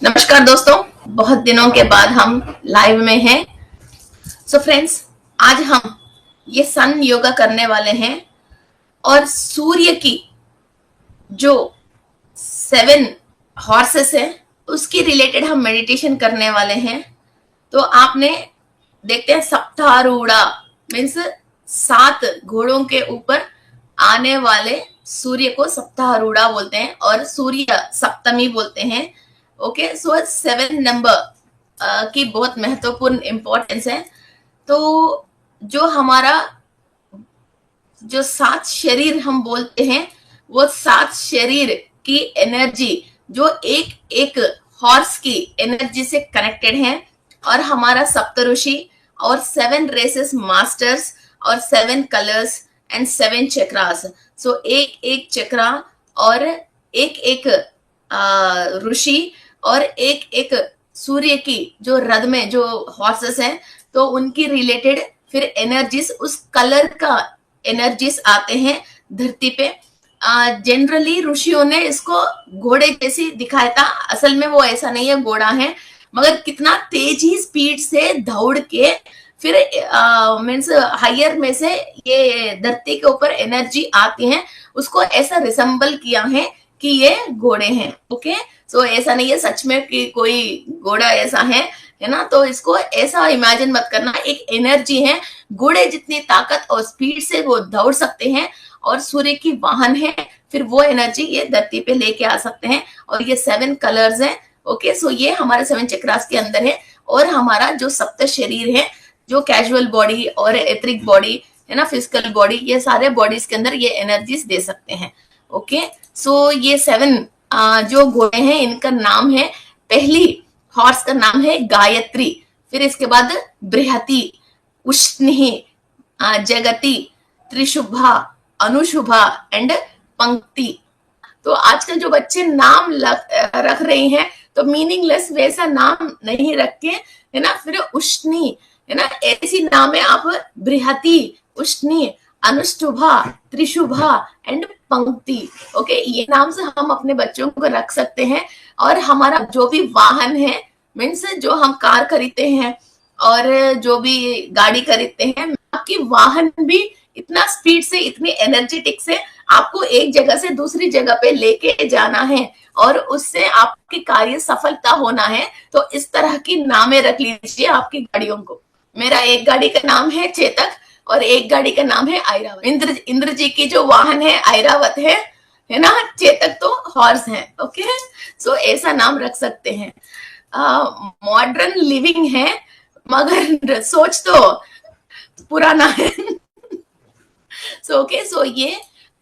नमस्कार दोस्तों, बहुत दिनों के बाद हम लाइव में हैं। सो फ्रेंड्स, आज हम ये सन योगा करने वाले हैं और सूर्य की जो 7 हॉर्सेस है उसकी रिलेटेड हम मेडिटेशन करने वाले हैं। तो आपने देखते हैं सप्तारूढ़ा मीन्स 7 घोड़ों के ऊपर आने वाले सूर्य को सप्तारूढ़ा बोलते हैं और सूर्य सप्तमी बोलते हैं। ओके, सो 7 नंबर की बहुत महत्वपूर्ण इंपॉर्टेंस है। तो जो हमारा जो 7 शरीर हम बोलते हैं वो 7 शरीर की एनर्जी जो एक एक हॉर्स की एनर्जी से कनेक्टेड है और हमारा सप्तऋषि और 7 रेसेस मास्टर्स और 7 कलर्स एंड 7 चक्रास। सो एक एक चक्रा और एक एक ऋषि और एक एक सूर्य की जो रथ में जो हॉर्सेस हैं तो उनकी रिलेटेड फिर एनर्जीज उस कलर का एनर्जीज आते हैं धरती पे। जनरली ऋषियों ने इसको घोड़े जैसी दिखाया था, असल में वो ऐसा नहीं है, घोड़ा है मगर कितना तेजी स्पीड से दौड़ के फिर मीन्स हायर में से ये धरती के ऊपर एनर्जी आती है, उसको ऐसा रिसेंबल किया है कि ये घोड़े हैं। ओके, सो ऐसा नहीं है सच में कि कोई घोड़ा ऐसा है ना, तो इसको ऐसा इमेजिन मत करना, एक एनर्जी है, घोड़े जितनी ताकत और स्पीड से वो दौड़ सकते हैं और सूर्य की वाहन है, फिर वो एनर्जी ये धरती पे लेके आ सकते हैं। और ये 7 कलर्स हैं। ओके, सो ये हमारे 7 चक्रास के अंदर है और हमारा जो सप्त शरीर है, जो कैजुअल बॉडी और एथरिक बॉडी है ना, फिजिकल बॉडी, ये सारे बॉडीज के अंदर ये एनर्जीज दे सकते हैं। ओके, सो ये 7 जो घोड़े हैं इनका नाम है, पहली हॉर्स का नाम है गायत्री, फिर इसके बाद बृहति, उष्णी, जगति, त्रिशुभा, अनुशुभा एंड पंक्ति। तो आजकल जो बच्चे नाम रख रहे हैं तो मीनिंगलेस वैसा नाम नहीं रख के है ना, फिर उष्णी है ना, ऐसी नाम है आप बृहति, उष्णी, अनुष्टुभा, त्रिशुभा एंड पंक्ति। ओके, ये नाम से हम अपने बच्चों को रख सकते हैं। और हमारा जो भी वाहन है मीन्स जो हम कार खरीदते हैं और जो भी गाड़ी खरीदते हैं, आपकी वाहन भी इतना स्पीड से, इतनी एनर्जेटिक से आपको एक जगह से दूसरी जगह पे लेके जाना है और उससे आपकी कार्य सफलता होना है। तो इस तरह की नामें रख लीजिए आपकी गाड़ियों को। मेरा एक गाड़ी का नाम है चेतक और एक गाड़ी का नाम है ऐरावत। इंद्र जी की जो वाहन है ऐरावत है ना, चेतक तो हॉर्स है। ओके, सो ऐसा नाम रख सकते हैं। मॉडर्न लिविंग है मगर सोच तो पुराना है। सो ओके, सो ये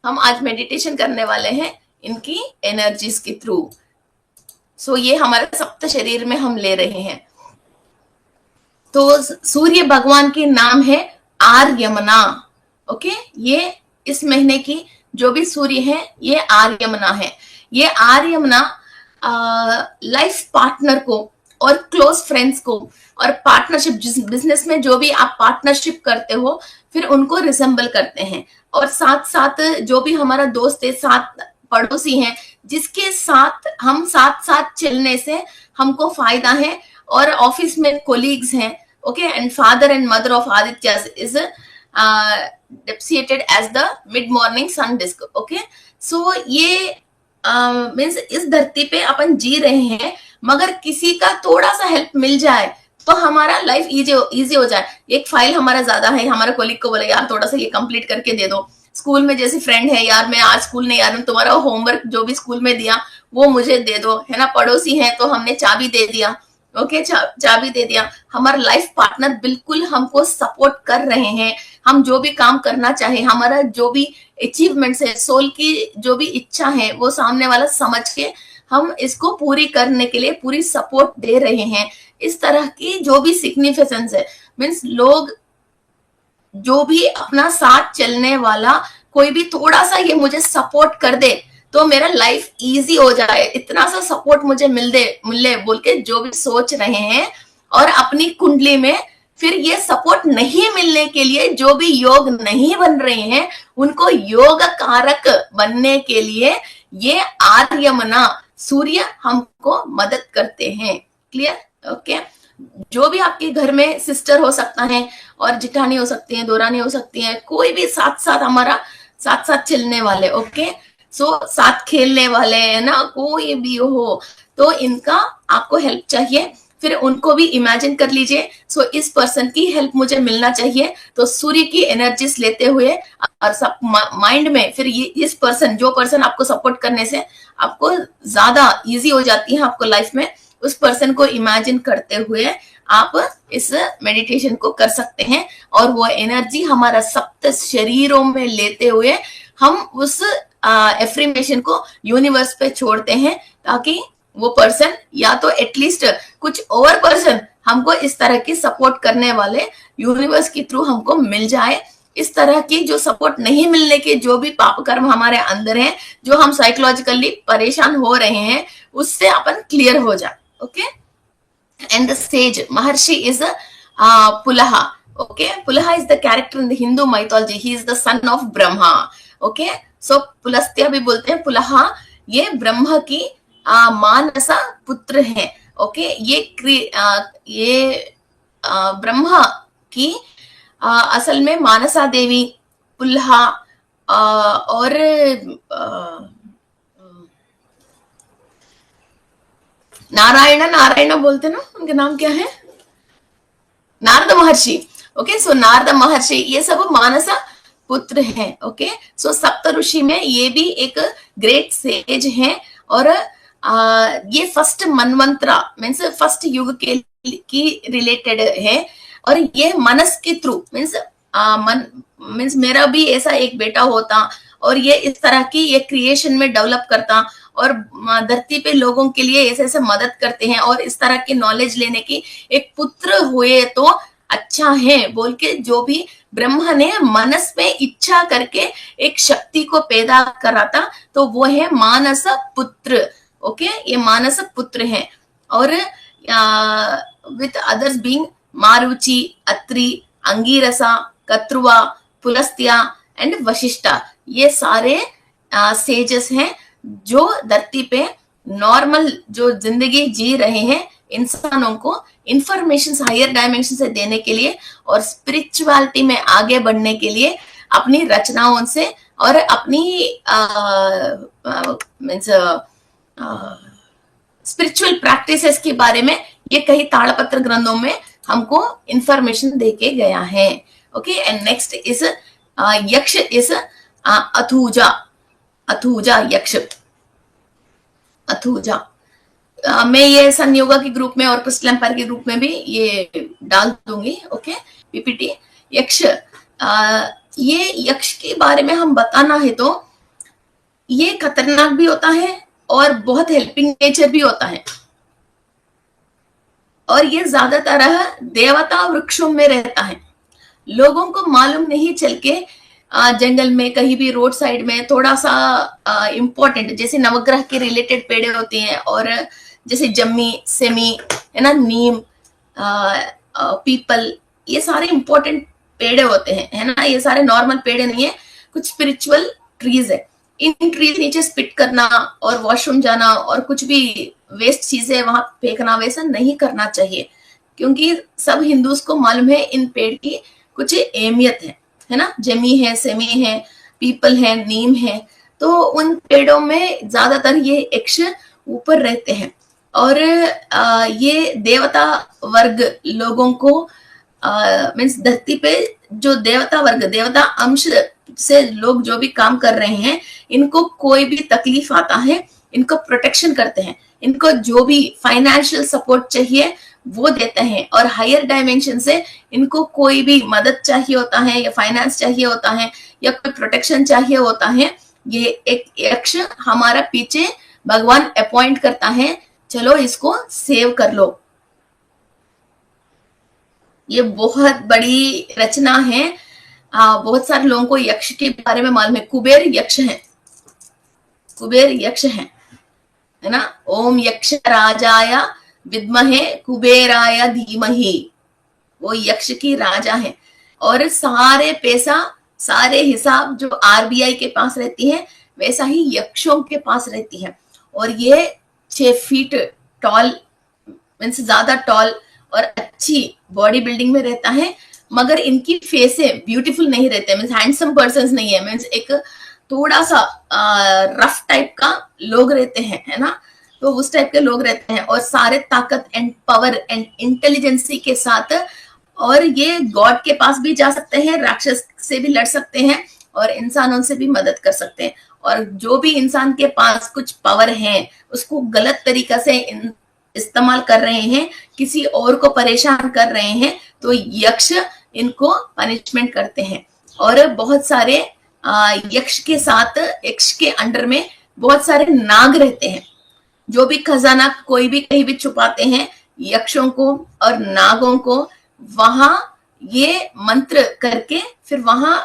हम आज मेडिटेशन करने वाले हैं इनकी एनर्जीज के थ्रू। सो ये हमारे सप्त शरीर में हम ले रहे हैं। तो सूर्य भगवान के नाम है आर्यमना। ओके, ये इस महीने की जो भी सूर्य है ये आर्यमना है। ये आर्यमना लाइफ पार्टनर को और क्लोज फ्रेंड्स को और पार्टनरशिप, जिस बिजनेस में जो भी आप पार्टनरशिप करते हो फिर उनको रिसेंबल करते हैं। और साथ साथ जो भी हमारा दोस्त है, साथ पड़ोसी हैं, जिसके साथ हम साथ साथ चलने से हमको फायदा है, और ऑफिस में कोलीग्स हैं। Okay, and father and mother of Aditya is depicted as the mid morning sun disc. Okay, so ये मीन्स इस धरती पे अपन जी रहे हैं, मगर किसी का थोड़ा सा हेल्प मिल जाए तो हमारा लाइफ इजी हो जाए। एक फाइल हमारा ज्यादा है, हमारा कोलिग को बोले यार थोड़ा सा ये कंप्लीट करके दे दो। स्कूल में जैसे फ्रेंड है, यार मैं आज स्कूल नहीं आ रहा हूँ, तुम्हारा होमवर्क जो भी स्कूल में दिया वो मुझे दे दो, है ना। पड़ोसी है तो हमने चाबी दे दिया। ओके, चाबी दे दिया। हमारा लाइफ पार्टनर बिल्कुल हमको सपोर्ट कर रहे हैं, हम जो भी काम करना चाहे, हमारा जो भी अचीवमेंट्स है, सोल की जो भी इच्छा है वो सामने वाला समझ के हम इसको पूरी करने के लिए पूरी सपोर्ट दे रहे हैं। इस तरह की जो भी सिग्निफिकेंस है, मीन्स लोग जो भी अपना साथ चलने वाला कोई भी थोड़ा सा ये मुझे सपोर्ट कर दे तो मेरा लाइफ इजी हो जाए, इतना सा सपोर्ट मुझे मिले बोल के जो भी सोच रहे हैं, और अपनी कुंडली में फिर ये सपोर्ट नहीं मिलने के लिए जो भी योग नहीं बन रहे हैं उनको योग कारक बनने के लिए ये आर्यमना सूर्य हमको मदद करते हैं। क्लियर? ओके। जो भी आपके घर में सिस्टर हो सकता है और जिठानी हो सकती है, दोरानी हो सकती है, कोई भी साथ साथ हमारा साथ साथ चलने वाले, ओके, सो साथ खेलने वाले, है ना, कोई भी हो, तो इनका आपको हेल्प चाहिए। फिर उनको भी इमेजिन कर लीजिए, सो इस पर्सन की हेल्प मुझे मिलना चाहिए, तो सूर्य की एनर्जीज लेते हुए और सब माइंड में फिर ये इस पर्सन, जो पर्सन आपको सपोर्ट करने से आपको ज्यादा इजी हो जाती है आपको लाइफ में, उस पर्सन को इमेजिन करते हुए आप इस मेडिटेशन को कर सकते हैं। और वो एनर्जी हमारा सप्त शरीरों में लेते हुए हम उस एफ्रीमेशन को यूनिवर्स पे छोड़ते हैं, ताकि वो पर्सन या तो एटलीस्ट कुछ और पर्सन हमको इस तरह की सपोर्ट करने वाले यूनिवर्स के थ्रू हमको मिल जाए। इस तरह की जो सपोर्ट नहीं मिलने के जो भी पाप कर्म हमारे अंदर हैं, जो हम साइकोलॉजिकली परेशान हो रहे हैं, उससे अपन क्लियर हो जाए। Okay. And the sage Maharshi is a Pulaha. Okay, Pulaha is the character in the Hindu mythology. He is the son of Brahma. Okay, so Pulastya भी बोलते हैं, पुलहा ये ब्रह्मा की मानसा पुत्र है। ओके, ये ब्रह्मा की असल में मानसा देवी, पुल्हा और नारायण बोलते ना, उनके नाम क्या है, नारद महर्षि। ओके, सो नारद महर्षि ये सब मानसा पुत्र हैं। ओके, सो सप्त ऋषि में ये भी एक ग्रेट सेज हैं, और ये फर्स्ट मनवंतरा मीन्स फर्स्ट युग के की रिलेटेड है। और ये मनस के थ्रू मीन्स मेरा भी ऐसा एक बेटा होता, और ये इस तरह की ये क्रिएशन में डेवलप करता, और धरती पे लोगों के लिए ऐसे ऐसे मदद करते हैं, और इस तरह की नॉलेज लेने की एक पुत्र हुए तो अच्छा है बोल के जो भी ब्रह्मा ने मनस में इच्छा करके एक शक्ति को पैदा करा था, तो वो है मानस पुत्र। ओके, ये मानस पुत्र है। और with others being Marichi, Atri, Angirasa, कत्रुआ, पुलस्त्या एंड वशिष्ठा, ये सारे सेजेस हैं जो धरती पे नॉर्मल जो जिंदगी जी रहे हैं इंसानों को इंफॉर्मेशन हायर डायमेंशन से देने के लिए, और स्पिरिचुअलिटी में आगे बढ़ने के लिए अपनी रचनाओं से और अपनी मीन्स स्पिरिचुअल प्रैक्टिसेस के बारे में ये कई ताड़पत्र ग्रंथों में हमको इंफॉर्मेशन देके गया है। ओके, एंड नेक्स्ट इज यक्ष इज अथुजा। अथुजा यक्ष, अथुजा। मैं ये सन योगा के ग्रुप में और क्रिस्टल एम्पायर के ग्रुप में भी ये डाल दूंगी। Okay, PPT. यक्ष, ये यक्ष के बारे में हम बताना है तो ये खतरनाक भी होता है और बहुत हेल्पिंग नेचर भी होता है, और ये ज्यादातर देवता वृक्षों में रहता है। लोगों को मालूम नहीं चल के जंगल में कहीं भी रोड साइड में थोड़ा सा इम्पोर्टेंट, जैसे नवग्रह के रिलेटेड पेड़ होते हैं, और जैसे जम्मी, सेमी, है ना, नीम, पीपल, ये सारे इम्पोर्टेंट पेड़ होते हैं, है ना। ये सारे नॉर्मल पेड़ नहीं है, कुछ स्पिरिचुअल ट्रीज है। इन ट्रीज नीचे स्पिट करना और वॉशरूम जाना और कुछ भी वेस्ट चीजें वहां फेंकना, वैसा नहीं करना चाहिए, क्योंकि सब हिंदूज को मालूम है इन पेड़ की कुछ अहमियत है ना। जमी है, सेमी है, पीपल है, नीम है, तो उन पेड़ों में ज्यादातर ये यक्ष ऊपर रहते हैं। और ये देवता वर्ग लोगों को मीन्स धरती पे जो देवता वर्ग, देवता अंश से लोग जो भी काम कर रहे हैं, इनको कोई भी तकलीफ आता है, इनको प्रोटेक्शन करते हैं, इनको जो भी फाइनेंशियल सपोर्ट चाहिए वो देते हैं, और हायर डायमेंशन से इनको कोई भी मदद चाहिए होता है, या फाइनेंस चाहिए होता है, या कोई प्रोटेक्शन चाहिए होता है, ये एक यक्ष हमारा पीछे भगवान अपॉइंट करता है, चलो इसको सेव कर लो। ये बहुत बड़ी रचना है। बहुत सारे लोगों को यक्ष के बारे में मालूम है। कुबेर यक्ष है, कुबेर यक्ष है ना। ओम यक्ष राजाय विद्महे कुबेराय धीमहि, वो यक्ष की राजा है। और सारे पैसा, सारे हिसाब जो आरबीआई के पास रहती है, वैसा ही यक्षों के पास रहती है। और ये 6 फीट टॉल, मीन्स ज्यादा टॉल और अच्छी बॉडी बिल्डिंग में रहता है, मगर इनकी फेसें ब्यूटीफुल नहीं रहते, मीन्स हैंडसम पर्सन नहीं है, मीन्स एक थोड़ा सा रफ टाइप का लोग रहते हैं, है ना, तो उस टाइप के लोग रहते हैं, और सारे ताकत एंड पावर एंड इंटेलिजेंसी के साथ, और ये गॉड के पास भी जा सकते हैं, राक्षस से भी लड़ सकते हैं, और इंसानों से भी मदद कर सकते हैं, और जो भी इंसान के पास कुछ पावर है उसको गलत तरीका से इस्तेमाल कर रहे हैं, किसी और को परेशान कर रहे हैं, तो यक्ष इनको पनिशमेंट करते हैं। और बहुत सारे यक्ष के साथ, यक्ष के अंडर में बहुत सारे नाग रहते हैं, जो भी खजाना कोई भी कहीं भी छुपाते हैं, यक्षों को और नागों को वहां ये मंत्र करके फिर वहां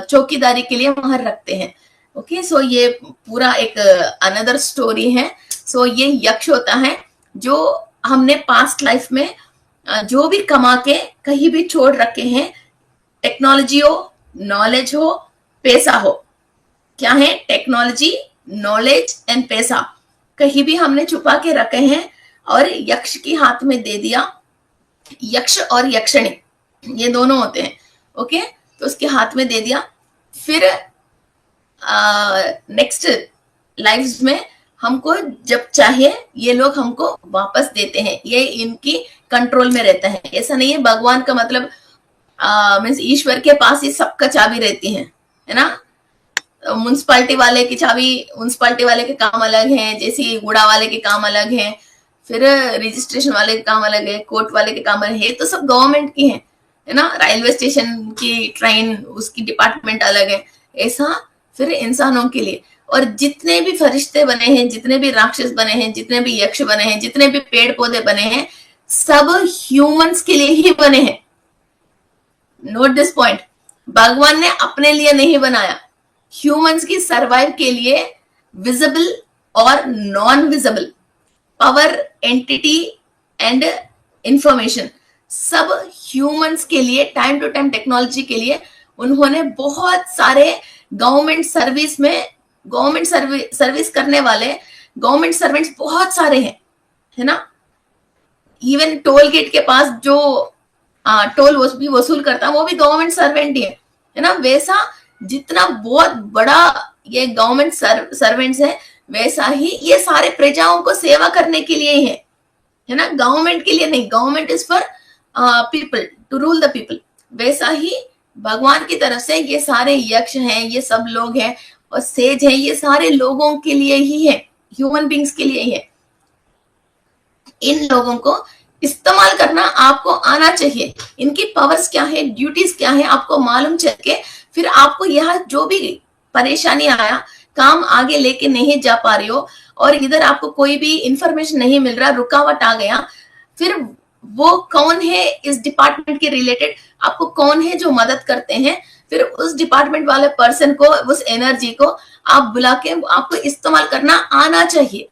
चौकीदारी के लिए वहां रखते हैं। ओके, सो ये पूरा एक अनदर स्टोरी है। सो ये यक्ष होता है जो हमने पास्ट लाइफ में जो भी कमा के कहीं भी छोड़ रखे हैं, टेक्नोलॉजी हो, नॉलेज हो, पैसा हो, क्या है, टेक्नोलॉजी, नॉलेज एंड पैसा कहीं भी हमने छुपा के रखे हैं और यक्ष के हाथ में दे दिया। यक्ष और यक्षिणी ये दोनों होते हैं, ओके, तो उसके हाथ में दे दिया, फिर नेक्स्ट लाइफ्स में हमको जब चाहे ये लोग हमको वापस देते हैं, ये इनकी कंट्रोल में रहता है। ऐसा नहीं है भगवान का मतलब मीन्स ईश्वर के पास ही सबका चाबी रहती है ना। म्युनिसिपालिटी वाले की चाबी, म्युनिसिपालिटी वाले के काम अलग हैं, जैसे गुड़ा वाले के काम अलग हैं, फिर रजिस्ट्रेशन वाले के काम अलग है, कोर्ट वाले के काम अलग है, तो सब गवर्नमेंट की है ना। रेलवे स्टेशन की ट्रेन उसकी डिपार्टमेंट अलग है, ऐसा फिर इंसानों के लिए। और जितने भी फरिश्ते बने हैं, जितने भी राक्षस बने हैं, जितने भी यक्ष बने हैं, जितने भी पेड़ पौधे बने हैं, सब ह्यूमंस के लिए ही बने हैं। नोट दिस पॉइंट, भगवान ने अपने लिए नहीं बनाया, ह्यूमंस की सर्वाइव के लिए, विजिबल और non visible power, entity and information, सब ह्यूमंस के लिए, टाइम टू टाइम टेक्नोलॉजी के लिए उन्होंने बहुत सारे गवर्नमेंट सर्विस में, गवर्नमेंट सर्विस करने वाले गवर्नमेंट सर्वेंट्स बहुत सारे हैं, है ना। इवन टोल गेट के पास जो टोल भी वसूल करता है वो भी गवर्नमेंट सर्वेंट ही है ना। वैसा जितना बहुत बड़ा ये गवर्नमेंट सर्वेंट्स है, वैसा ही ये सारे प्रजाओं को सेवा करने के लिए ही है ना, गवर्नमेंट के लिए नहीं। Government is for people, to rule the people. वैसा ही भगवान की तरफ से ये सारे यक्ष हैं, ये सब लोग हैं, और सेज है, ये सारे लोगों के लिए ही है, ह्यूमन बींग्स के लिए ही है। इन लोगों को इस्तेमाल करना आपको आना चाहिए। इनकी पावर्स क्या है, ड्यूटीज क्या है, आपको मालूम चल के फिर आपको यह जो भी परेशानी आया, काम आगे लेके नहीं जा पा रही हो, और इधर आपको कोई भी इंफॉर्मेशन नहीं मिल रहा, रुकावट आ गया, फिर वो कौन है इस डिपार्टमेंट के रिलेटेड, आपको कौन है जो मदद करते हैं, फिर उस डिपार्टमेंट वाले पर्सन को, उस एनर्जी को आप बुला के आपको इस्तेमाल करना आना चाहिए।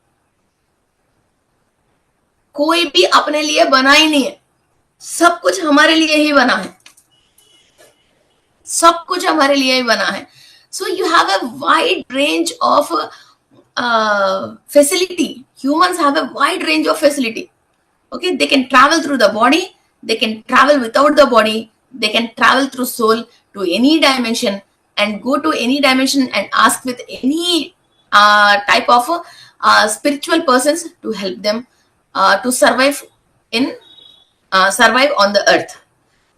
कोई भी अपने लिए बना ही नहीं है, सब कुछ हमारे लिए ही बना है, सब कुछ हमारे लिए ही बना है। So you have a wide range of facility. Humans have a wide range of facility. Okay, they can travel through the body, they can travel without the body, they can travel through soul to any dimension, and go to any dimension and ask with any type of spiritual persons to help them to survive in survive on the earth.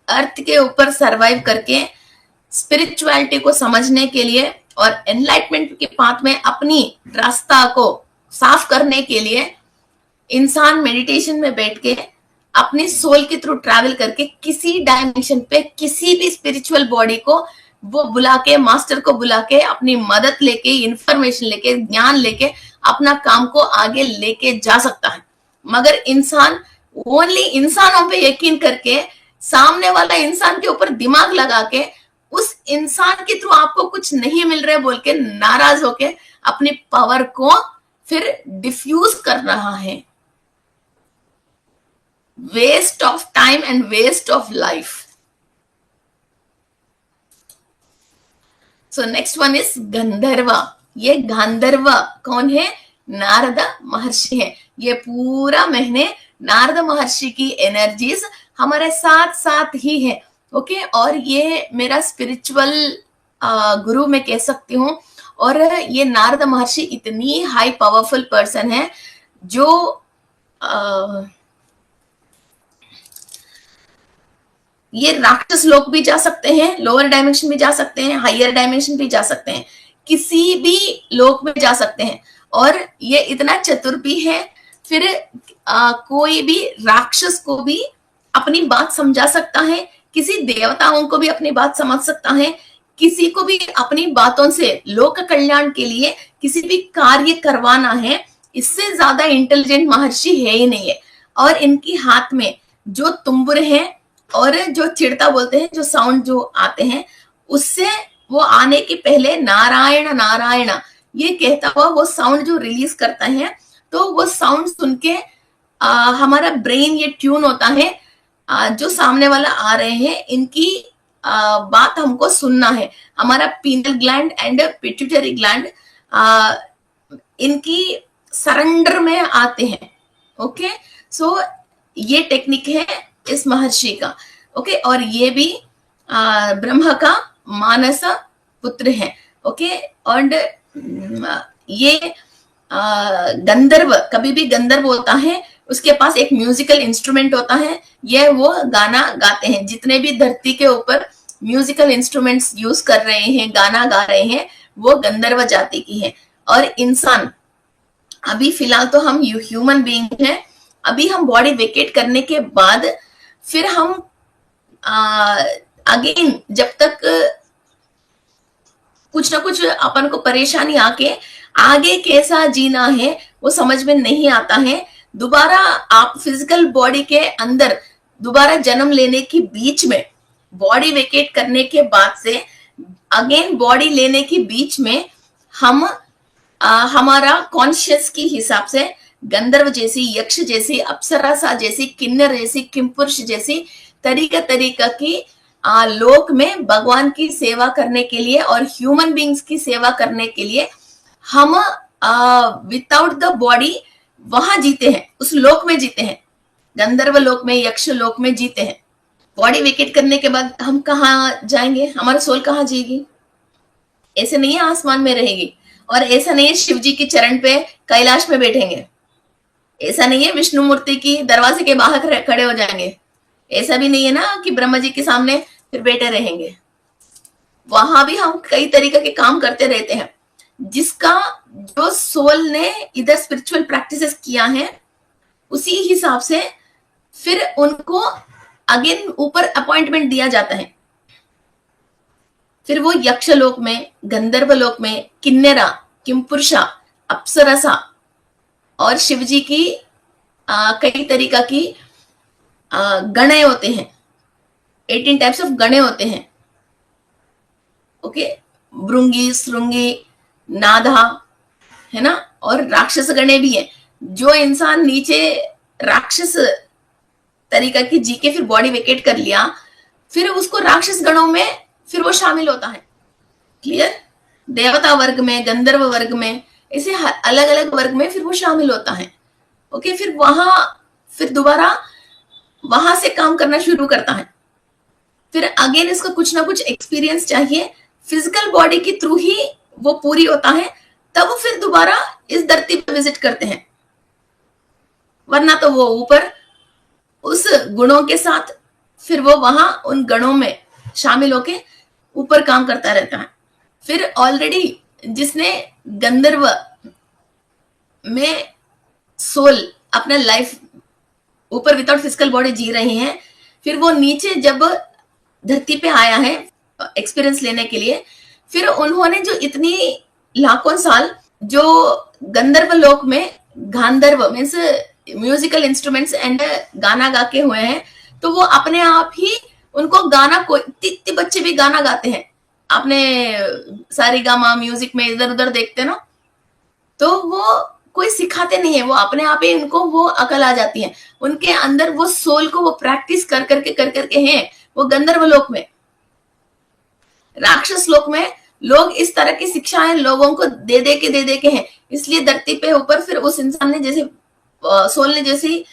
अर्थ के ऊपर survive करके spirituality को समझने के लिए और enlightenment के path में अपनी रास्ता को साफ करने के लिए इंसान मेडिटेशन में बैठ के अपनी सोल के थ्रू ट्रैवल करके किसी डायमेंशन पे किसी भी स्पिरिचुअल बॉडी को वो बुला के, मास्टर को बुला के, अपनी मदद लेके, इंफॉर्मेशन लेके, ज्ञान लेके अपना काम को आगे लेके जा सकता है। मगर इंसान ओनली इंसानों पे यकीन करके, सामने वाला इंसान के ऊपर दिमाग लगा के, उस इंसान के थ्रू आपको कुछ नहीं मिल रहा है बोल के नाराज होके अपनी पावर को फिर डिफ्यूज कर रहा है। Waste of time and waste of life. So next one is Gandharva. ये गांधर्व कौन है? नारद महर्षि हैं। ये पूरा महीने नारद महर्षि की एनर्जीज हमारे साथ साथ ही है। ओके, और ये मेरा स्पिरिचुअल गुरु मैं कह सकती हूँ। और ये नारद महर्षि इतनी हाई पावरफुल पर्सन है जो ये राक्षस लोक भी जा सकते हैं, लोअर डायमेंशन भी जा सकते हैं, हायर डायमेंशन भी जा सकते हैं, किसी भी लोक में जा सकते हैं। और ये इतना चतुर भी है, फिर कोई भी राक्षस को भी अपनी बात समझा सकता है, किसी देवताओं को भी अपनी बात समझ सकता है, किसी को भी अपनी बातों से लोक कल्याण के लिए किसी भी कार्य करवाना है, इससे ज्यादा इंटेलिजेंट महर्षि है ही नहीं है। और इनकी हाथ में जो तुम्बुर है और जो चिड़ता बोलते हैं, जो साउंड जो आते हैं, उससे वो आने के पहले नारायण नारायण ये कहता हुआ वो साउंड जो रिलीज करता है, तो वो साउंड सुन के हमारा ब्रेन ये ट्यून होता है, जो सामने वाला आ रहे हैं इनकी बात हमको सुनना है। हमारा penal gland and pituitary gland इनकी सरेंडर में आते हैं। ओके, सो ये टेक्निक है इस महर्षि का। ओके, और ये भी ब्रह्मा का मानस पुत्र है। ओके, और ये गंधर्व, कभी भी गंधर्व होता है उसके पास एक म्यूजिकल इंस्ट्रूमेंट होता है, ये वो गाना गाते हैं। जितने भी धरती के ऊपर म्यूजिकल इंस्ट्रूमेंट्स यूज कर रहे हैं, गाना गा रहे हैं, वो गंधर्व जाति की है। और इंसान, अभी फिलहाल तो हम ह्यूमन बीइंग हैं, अभी हम बॉडी वेकेट करने के बाद फिर हम अगेन जब तक कुछ ना कुछ अपन को परेशानी आके आगे कैसा जीना है वो समझ में नहीं आता है। दोबारा आप फिजिकल बॉडी के अंदर दोबारा जन्म लेने के बीच में, बॉडी वेकेट करने के बाद से अगेन बॉडी लेने के बीच में हम हमारा कॉन्शियस के हिसाब से गंधर्व जैसी, यक्ष जैसी, अप्सरासा जैसी, किन्नर जैसी, किमपुरुष जैसी तरीका की लोक में भगवान की सेवा करने के लिए और ह्यूमन बींग्स की सेवा करने के लिए हम विदाउट द बॉडी वहां जीते हैं, उस लोक में जीते हैं, गंधर्व लोक में, यक्ष लोक में जीते हैं। बॉडी वेकेट करने के बाद हम कहाँ जाएंगे, हमारा सोल कहाँ जिएगी? ऐसे नहीं है आसमान में रहेगी, और ऐसा नहीं है शिव जी के चरण पे कैलाश में बैठेंगे, ऐसा नहीं है विष्णु मूर्ति की दरवाजे के बाहर खड़े हो जाएंगे, ऐसा भी नहीं है ना कि ब्रह्मा जी के सामने फिर बैठे रहेंगे। वहां भी हम कई तरीके के काम करते रहते हैं। जिसका जो सोल ने इधर स्पिरिचुअल प्रैक्टिसेस किया है उसी हिसाब से फिर उनको अगेन ऊपर अपॉइंटमेंट दिया जाता है। फिर वो यक्ष लोक में, गंधर्व लोक में, किन्नरा, किमपुरुषा, अप्सरसा और शिवजी की कई तरीका की गणे होते हैं, 18 टाइप्स ऑफ गणे होते हैं। ओके, भृंगी, श्रृंगी, नाधा, है ना, और राक्षस गणे भी है। जो इंसान नीचे राक्षस तरीका की जी के फिर बॉडी वेकेट कर लिया, फिर उसको राक्षस गणों में फिर वो शामिल होता है। क्लियर? देवता वर्ग में, गंधर्व वर्ग में, ऐसे अलग अलग वर्ग में फिर वो शामिल होता है। ओके, फिर वहां फिर दोबारा वहां से काम करना शुरू करता है। फिर अगेन इसका कुछ ना कुछ एक्सपीरियंस चाहिए, फिजिकल बॉडी के थ्रू ही वो पूरी होता है, तब फिर दोबारा इस धरती पर विजिट करते हैं। वरना तो वो ऊपर उस गुणों के साथ फिर वो वहां उन गणों में शामिल होके ऊपर काम करता रहता है। फिर ऑलरेडी जिसने गंधर्व में सोल अपना लाइफ ऊपर विदाउट फिजिकल बॉडी जी रहे हैं, फिर वो नीचे जब धरती पे आया है एक्सपीरियंस लेने के लिए, फिर उन्होंने जो इतनी लाखों साल जो गंधर्व लोक में गांधर्व मीन्स म्यूजिकल इंस्ट्रूमेंट्स एंड गाना गा के हुए हैं, तो वो अपने आप ही उनको गाना, कोई इतने बच्चे भी गाना गाते हैं, आपने सारी गामा म्यूजिक में इधर उधर देखते ना, तो वो कोई सिखाते नहीं है, वो अपने आप ही उनको वो अकल आ जाती है, उनके अंदर वो सोल को वो प्रैक्टिस कर करके हैं। वो गंधर्व लोक में, राक्षस लोक में लोग इस तरह की शिक्षाएं लोगों को दे दे के हैं, इसलिए धरती पे ऊपर फिर उस इंसान ने जैसे सोल ने जैसे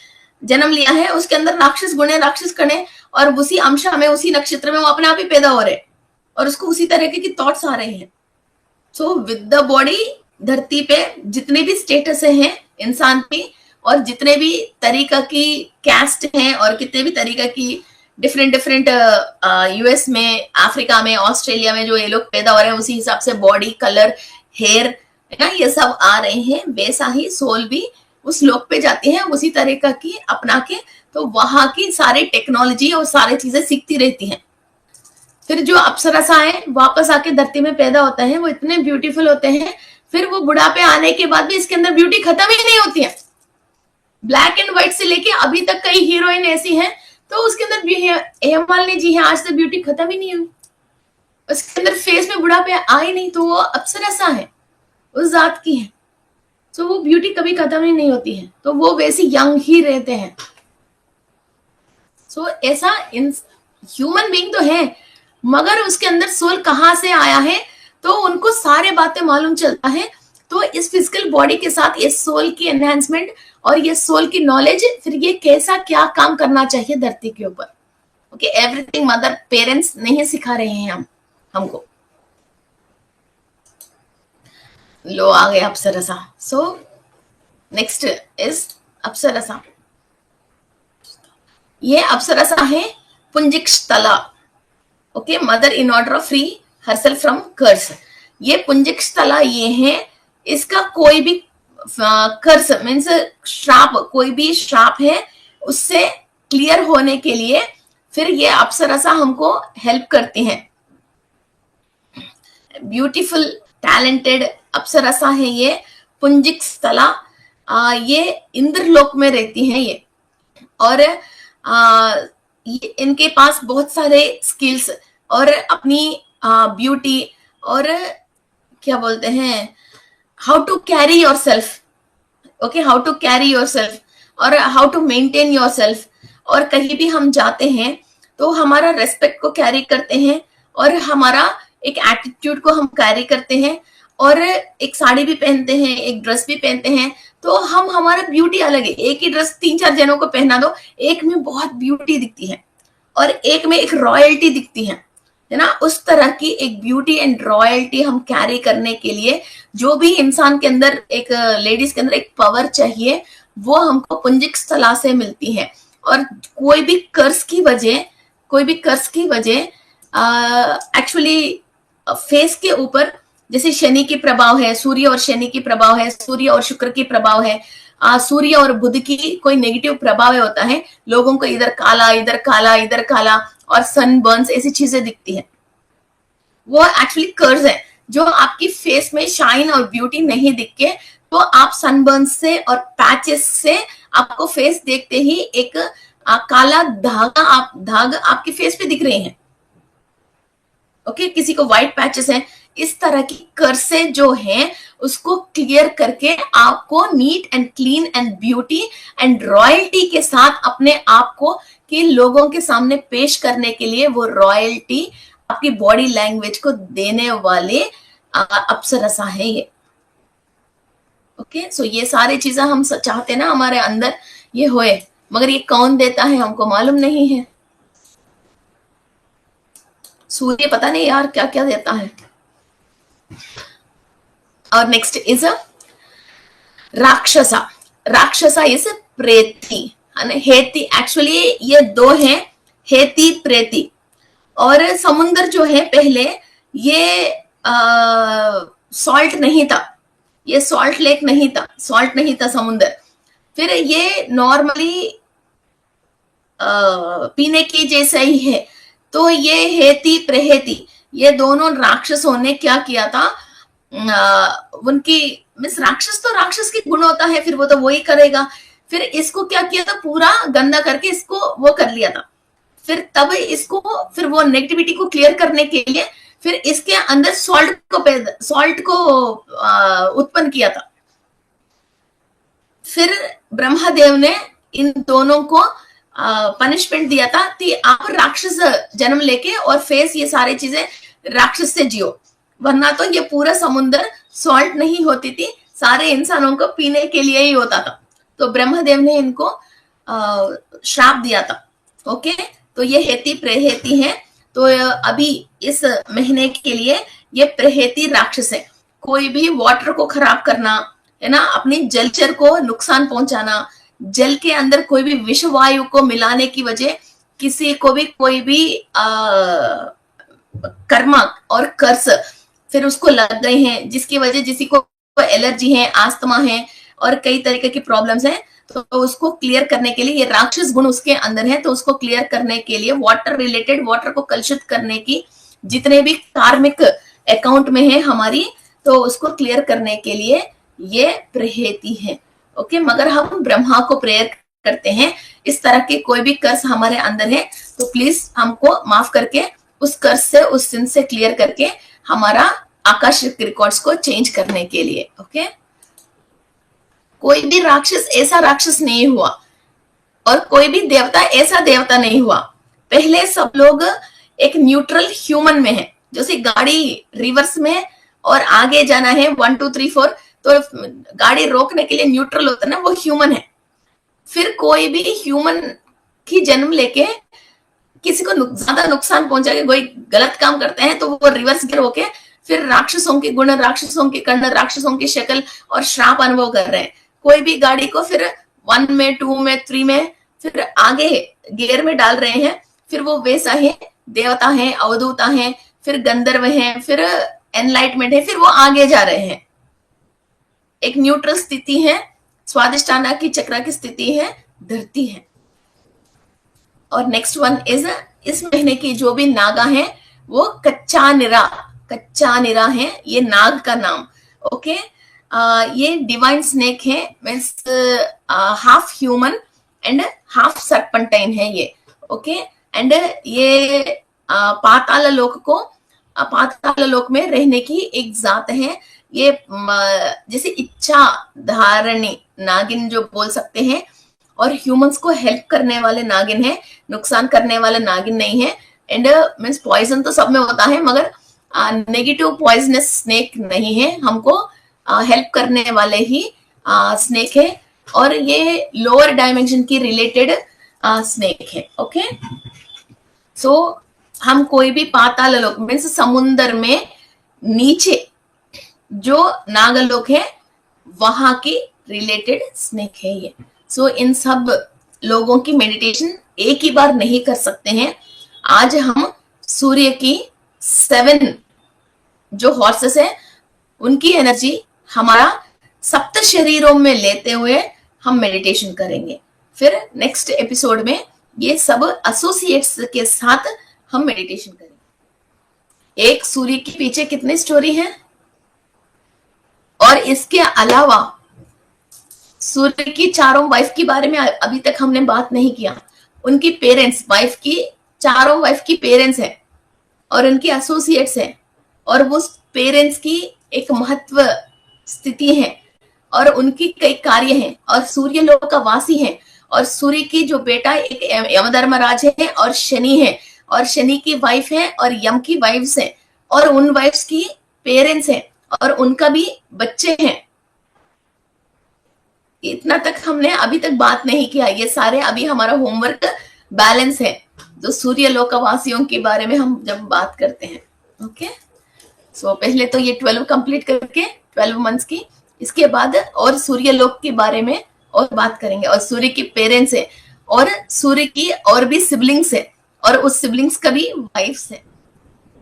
जन्म लिया है, उसके अंदर राक्षस गुण है, राक्षस कण है, और उसी अंशा में उसी नक्षत्र में वो अपने आप ही पैदा हो रहे हैं और उसको उसी तरीके की थॉट्स आ रहे हैं। सो विद द बॉडी धरती पे जितने भी स्टेटस हैं इंसान की, और जितने भी तरीका की कैस्ट हैं, और कितने भी तरीका की डिफरेंट यूएस में, अफ्रीका में, ऑस्ट्रेलिया में जो ये लोग पैदा हो रहे हैं, उसी हिसाब से बॉडी कलर, हेयर है ना, ये सब आ रहे हैं। वैसा ही सोल भी उस लोक पे जाती है उसी तरीका की अपना के, तो वहां की सारी टेक्नोलॉजी और सारी चीजें सीखती रहती हैं। फिर जो अप्सरसाएं वापस आके धरती में पैदा होता है, वो इतने ब्यूटीफुल होते हैं, फिर वो बुढ़ापे आने के बाद भी इसके अंदर ब्यूटी खत्म ही नहीं होती है। ब्लैक एंड व्हाइट से लेके अभी तक कई हीरोइन ऐसी हैं, तो उसके अंदर हेमालिनी जी है, आज तक ब्यूटी खत्म ही नहीं हुई, उसके अंदर फेस में बुढ़ापे आए नहीं, तो वो अप्सरसा है, उस जात की है। तो वो ब्यूटी कभी खत्म ही नहीं होती है, तो वो वैसे यंग ही रहते हैं। सो ऐसा ह्यूमन बीइंग तो है, मगर उसके अंदर सोल कहाँ से आया है, तो उनको सारे बातें मालूम चलता है। तो इस फिजिकल बॉडी के साथ ये सोल की एनहांसमेंट और ये सोल की नॉलेज, फिर ये कैसा क्या काम करना चाहिए धरती के ऊपर। ओके, एवरीथिंग मदर पेरेंट्स नहीं सिखा रहे हैं हमको। लो आ गए अप्सरसा। So next is अप्सरसा। ये अप्सरसा है Punjikasthala. Okay, mother in order of free herself from curse. ये पुंजिकस्थला ये है, इसका कोई भी कर्स मीन्स श्राप, कोई भी श्राप है उससे क्लियर होने के लिए फिर ये अप्सरसा हमको हेल्प करती हैं। ब्यूटीफुल टैलेंटेड अप्सरसा है ये पुंजिकस्थला। ये इंद्रलोक में रहती हैं ये, और इनके पास बहुत सारे स्किल्स और अपनी ब्यूटी और क्या बोलते हैं, how to carry yourself. Okay, how to carry yourself और how to maintain yourself. और कहीं भी हम जाते हैं तो हमारा रेस्पेक्ट को कैरी करते हैं, और हमारा एक एटीट्यूड को हम कैरी करते हैं, और एक साड़ी भी पहनते हैं, एक ड्रेस भी पहनते हैं, तो हम हमारा ब्यूटी अलग है। एक ही ड्रेस 3-4 जनों को पहना दो, एक में बहुत ब्यूटी दिखती है और एक में एक रॉयल्टी दिखती है ना। उस तरह की एक ब्यूटी एंड रॉयल्टी हम कैरी करने के लिए जो भी इंसान के अंदर, एक लेडीज के अंदर एक पावर चाहिए, वो हमको पुंजिकस्थला से मिलती है। और कोई भी कर्स की वजह एक्चुअली फेस के ऊपर, जैसे शनि की प्रभाव है, सूर्य और शनि की प्रभाव है, सूर्य और शुक्र की प्रभाव है, सूर्य और बुध की कोई नेगेटिव प्रभाव होता है, लोगों को इधर काला इधर काला इधर काला और सनबर्न्स ऐसी चीजें दिखती है। वो एक्चुअली कर्ज है जो आपकी फेस में शाइन और ब्यूटी नहीं दिख के, तो आप सनबर्न्स से और पैचेस से आपको फेस देखते ही एक काला धागा आपके फेस पे दिख रहे हैं। ओके, किसी को व्हाइट पैचेस हैं, इस तरह की कर्से जो हैं उसको क्लियर करके आपको neat and clean and beauty and royalty के साथ अपने आप को कि लोगों के सामने पेश करने के लिए, वो रॉयल्टी आपकी बॉडी लैंग्वेज को देने वाले अप्सरसा है ये। ओके, सो ये सारी चीजें हम चाहते ना हमारे अंदर ये होए, मगर ये कौन देता है हमको मालूम नहीं है। सूर्य पता नहीं यार क्या क्या देता है। और next is rakshasa. Rakshasa is Preti, Heti. Actually ये दो हैं, हेती प्रेती। और समुद्र जो है पहले ये सॉल्ट नहीं था, ये सॉल्ट लेक नहीं था, सॉल्ट नहीं था समुद्र। फिर ये नॉर्मली पीने की जैसा ही है। तो ये हेती प्रहेती, ये दोनों राक्षसों ने क्या किया था, उनकी मिस राक्षस तो राक्षस की गुण होता है, फिर वो तो वही करेगा। फिर इसको क्या किया था, पूरा गंदा करके इसको वो कर लिया था। फिर तब इसको, फिर वो नेगेटिविटी को क्लियर करने के लिए फिर इसके अंदर सॉल्ट को उत्पन्न किया था। फिर ब्रह्मदेव ने इन दोनों को पनिशमेंट दिया था कि आप राक्षस जन्म लेके और फेस ये सारी चीजें राक्षस से जियो। वरना तो ये पूरा समुद्र सॉल्ट नहीं होती थी, सारे इंसानों को पीने के लिए ही होता था। तो ब्रह्मदेव ने इनको श्राप दिया था। ओके, तो ये हेती प्रेहेती है। तो अभी इस महीने के लिए ये प्रेहेती राक्षस है। कोई भी वाटर को खराब करना है ना, अपनी जलचर को नुकसान पहुंचाना, जल के अंदर कोई भी विष वायु को मिलाने की वजह किसी को भी कोई भी कर्मा और कर्स फिर उसको लग गए हैं, जिसकी वजह किसी को एलर्जी है, आस्थमा है और कई तरीके की प्रॉब्लम्स हैं, तो उसको क्लियर करने के लिए, ये राक्षस गुण उसके अंदर है, तो उसको क्लियर करने के लिए वाटर रिलेटेड, वाटर को कलुषित करने की जितने भी कार्मिक अकाउंट में है हमारी, तो उसको क्लियर करने के लिए ये प्रेहेती है। ओके, मगर हम ब्रह्मा को प्रेयर करते हैं, इस तरह के कोई भी कर्स हमारे अंदर है तो प्लीज हमको माफ करके उस कर्स से, उस सिन से क्लियर करके हमारा आकाशिक रिकॉर्ड्स को चेंज करने के लिए। ओके, कोई भी राक्षस ऐसा राक्षस नहीं हुआ और कोई भी देवता ऐसा देवता नहीं हुआ। पहले सब लोग एक न्यूट्रल ह्यूमन में है, जैसे गाड़ी रिवर्स में और आगे जाना है 1 2 3 4, तो गाड़ी रोकने के लिए न्यूट्रल होता है ना, वो ह्यूमन है। फिर कोई भी ह्यूमन की जन्म लेके किसी को ज्यादा नुकसान पहुंचा के कोई गलत काम करते हैं तो वो रिवर्स गियर होके फिर राक्षसों के गुण, राक्षसों के कर्ण, राक्षसों की शक्ल और श्राप अनुभव कर रहे हैं। कोई भी गाड़ी को फिर 1 में 2 में 3 में फिर आगे गियर में डाल रहे हैं, फिर वो वैसा है, देवता है, अवधूता है, फिर गंधर्व है, फिर एनलाइटमेंट है, फिर वो आगे जा रहे हैं। एक न्यूट्रल स्थिति है, स्वादिष्टाना की चक्र की स्थिति है, धरती है। और नेक्स्ट वन इज, इस महीने की जो भी नागा है वो कच्चा निरा है, ये नाग का नाम। ओके, ये डिवाइन स्नेक है, means half human and half serpentine है ये। ओके, एंड ये पाताल लोक में रहने की एक जात है। ये जैसे इच्छा धारणी नागिन जो बोल सकते हैं, और ह्यूमंस को हेल्प करने वाले नागिन है, नुकसान करने वाले नागिन नहीं है। एंड मीन्स पॉइजन तो सब में होता है, मगर नेगेटिव पॉइजनस स्नेक नहीं है, हमको हेल्प करने वाले ही स्नेक है, और ये लोअर डायमेंशन की रिलेटेड स्नेक है। ओके, सो हम कोई भी पाताल लोक मीन्स समुन्द्र में नीचे जो नागलोक है वहां की रिलेटेड स्नेक है ये। सो इन सब लोगों की मेडिटेशन एक ही बार नहीं कर सकते हैं। आज हम सूर्य की 7 जो हॉर्सेस है उनकी एनर्जी हमारा सप्त शरीरों में लेते हुए हम मेडिटेशन करेंगे। फिर नेक्स्ट एपिसोड में ये सब एसोसिएट्स के साथ हम मेडिटेशन करेंगे। एक सूर्य के पीछे कितनी स्टोरी है, और इसके अलावा सूर्य की चारों वाइफ के बारे में अभी तक हमने बात नहीं किया। उनकी पेरेंट्स, वाइफ की चारों वाइफ की पेरेंट्स हैं और उनकी एसोसिएट्स हैं, और वो पेरेंट्स की एक महत्व स्थिति है और उनकी कई कार्य हैं, और सूर्य लोक का वासी है, और सूर्य की जो बेटा एक यमधर्मराज है और शनि है, और शनि की वाइफ है और यम की वाइफ्स है, और उन वाइफ्स की पेरेंट्स हैं और उनका भी बच्चे हैं। इतना तक हमने अभी तक बात नहीं किया। ये सारे अभी हमारा होमवर्क बैलेंस है जो सूर्य लोकवासियों के बारे में हम जब बात करते हैं। ओके, सो पहले तो ये 12 कंप्लीट करके 12 मंथ्स की, इसके बाद और सूर्य लोक के बारे में और बात करेंगे, और सूर्य की पेरेंट्स है और सूर्य की और भी सिबलिंग्स है और उस सिबलिंग्स का भी वाइफ्स है।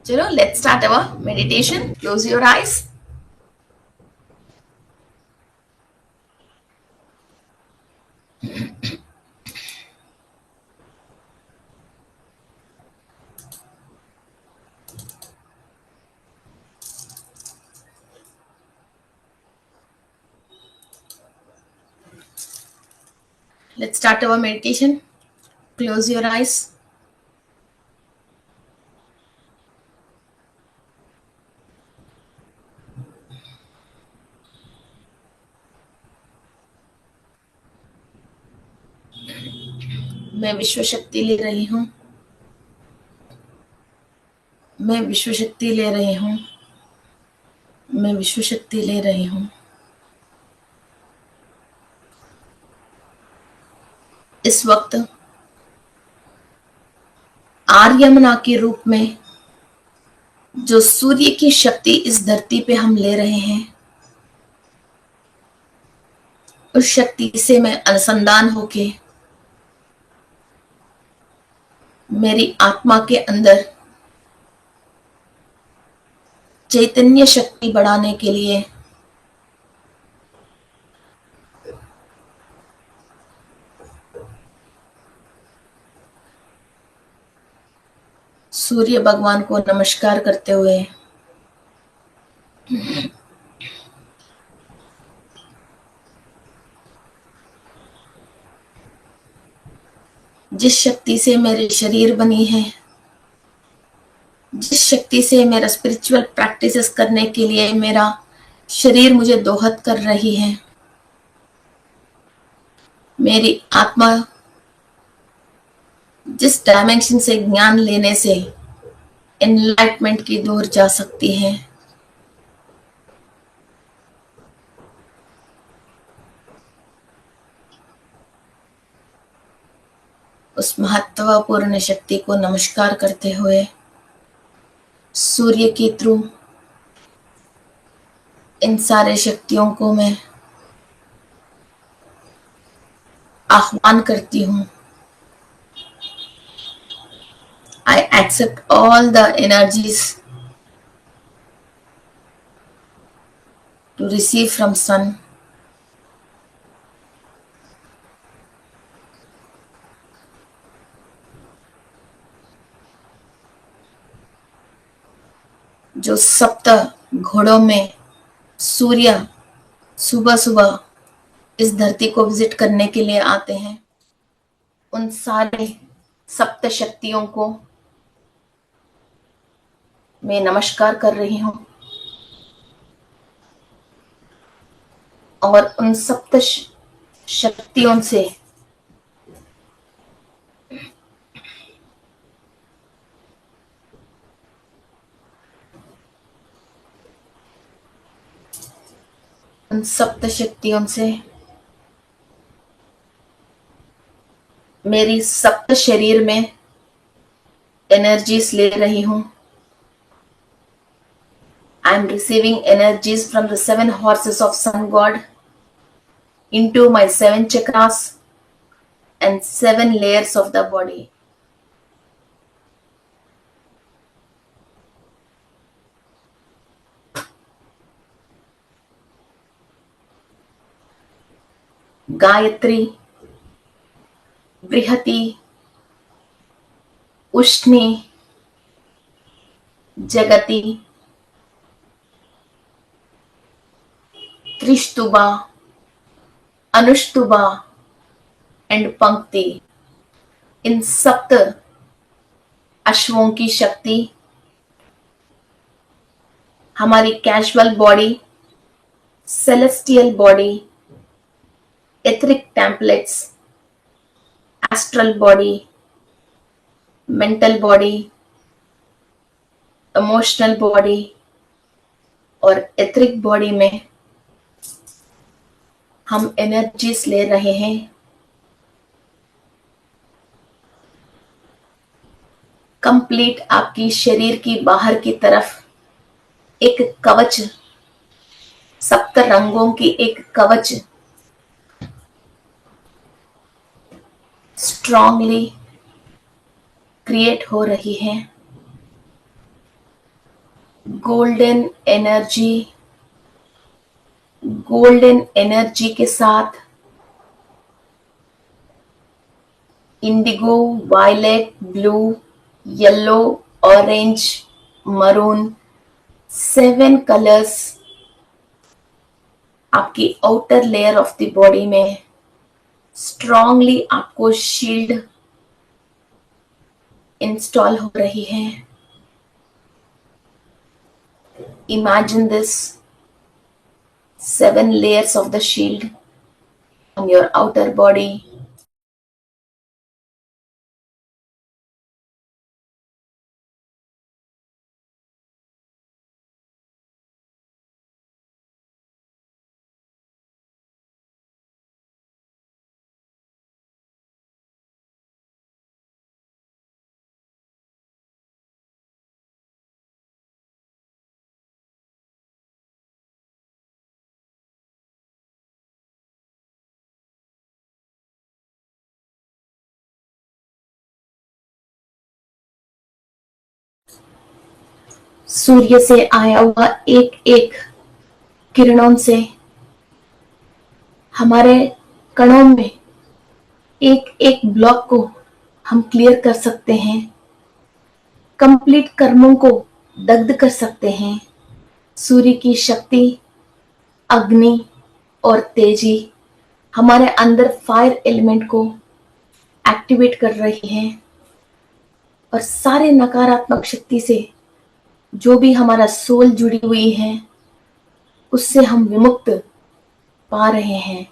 चलो, let's start our meditation. Close your eyes. Let's start our meditation. Close your eyes. मैं विश्व शक्ति ले रही हूं। मैं विश्व शक्ति ले रही हूं। मैं विश्व शक्ति ले रही हूँ। इस वक्त आर्यमना के रूप में जो सूर्य की शक्ति इस धरती पे हम ले रहे हैं, उस शक्ति से मैं अनुसंधान होके मेरी आत्मा के अंदर चैतन्य शक्ति बढ़ाने के लिए सूर्य भगवान को नमस्कार करते हुए जिस शक्ति से मेरे शरीर बनी है, जिस शक्ति से मेरा स्पिरिचुअल प्रैक्टिसेस करने के लिए मेरा शरीर मुझे दोहत कर रही है, मेरी आत्मा जिस डायमेंशन से ज्ञान लेने से एनलाइटमेंट की दूर जा सकती है, उस महत्वपूर्ण शक्ति को नमस्कार करते हुए सूर्य के थ्रू इन सारे शक्तियों को मैं आह्वान करती हूँ। I accept all the energies to receive from sun. जो सप्त घोड़ों में सूर्य सुबह सुबह इस धरती को विजिट करने के लिए आते हैं, उन सारे सप्त शक्तियों को मैं नमस्कार कर रही हूँ और उन सप्त शक्तियों से उन सप्त शक्तियों से मेरी सप्त शरीर में एनर्जीज ले रही हूँ। I am receiving energies from the 7 horses of sun god into my 7 chakras and 7 layers of the body. Gayatri, बृहति, उष्णी, जगति, त्रिस्तुबा, अनुष्टुबा एंड पंक्ति, इन सप्त अश्वों की शक्ति हमारी casual body, celestial body, etheric templates, astral body, mental body, emotional body और etheric body में हम energies ले रहे हैं। कंप्लीट आपकी शरीर की बाहर की तरफ एक कवच, सप्त रंगों की एक कवच स्ट्रांगली क्रिएट हो रही है। गोल्डन एनर्जी के साथ indigo, violet, blue, yellow, orange, maroon, 7 colours आपकी outer layer of the body में स्ट्रांगली आपको शील्ड इंस्टॉल हो रही है। Imagine this 7 layers of the shield on your outer body. सूर्य से आया हुआ एक एक किरणों से हमारे कणों में एक एक ब्लॉक को हम क्लियर कर सकते हैं, कंप्लीट कर्मों को दग्ध कर सकते हैं। सूर्य की शक्ति, अग्नि और तेजी हमारे अंदर फायर एलिमेंट को एक्टिवेट कर रही है और सारे नकारात्मक शक्ति से जो भी हमारा सोल जुड़ी हुई है उससे हम विमुक्त पा रहे हैं।